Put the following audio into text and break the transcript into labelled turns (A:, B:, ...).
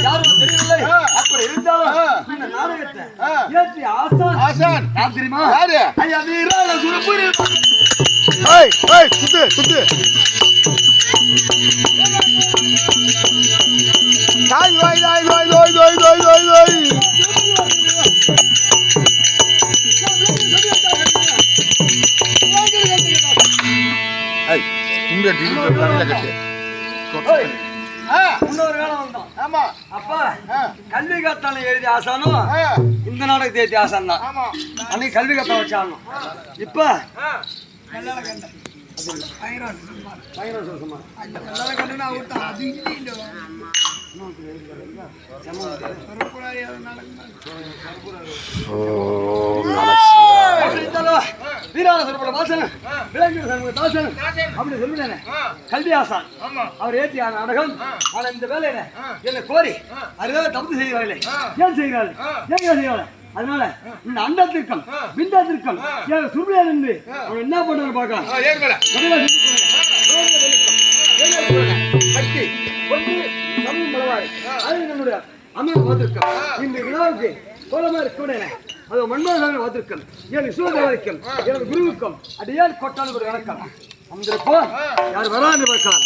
A: யாரும் தெரியவில்லை. அப்படி இருந்தாலும் இந்த நாடகத்தை ஏற்றி ஆசான் யார் தெரியுமா? ஐயா வீரான சுரப்புரி.
B: சுத்து சுத்து
A: இன்னொரு காலம் வந்தோம். ஆமா அப்பா கல்வி கத்தான எழுதி ஆசானும் இந்த நாடகத்தை ஏற்றி ஆசான் தான். அன்னைக்கு கல்வி கத்த வச்சானும். இப்ப கல்வி ஆசான் அவர் ஏற்றி நாடகம். ஆனா இந்த வேலையில என்ன கோரி அதுதான் தப்பு செய்கிறார்களே. ஏன் செய்கிறார்கள்? ஏன் செய்கிறார்கள்? அதனால இந்த அண்டத்திற்கும் விண்டத்திற்கும் சுருளியார் என்று அவன் என்ன பண்றாரு பார்க்கலாம். சக்தி கொண்டு தமிழ் மலவாரி அது நம்முடைய அம்மா பார்த்திருக்கோம். இந்த விழாவுக்கு கோலமா இருக்க அது மன்மோகன் பார்த்திருக்கும். என் விஸ்வதேவருக்கும் எனது குருவுக்கும் அடியால் கொட்டால் ஒரு வணக்கம். வந்திருப்போ யார் வரான்னு பார்க்கலாம்.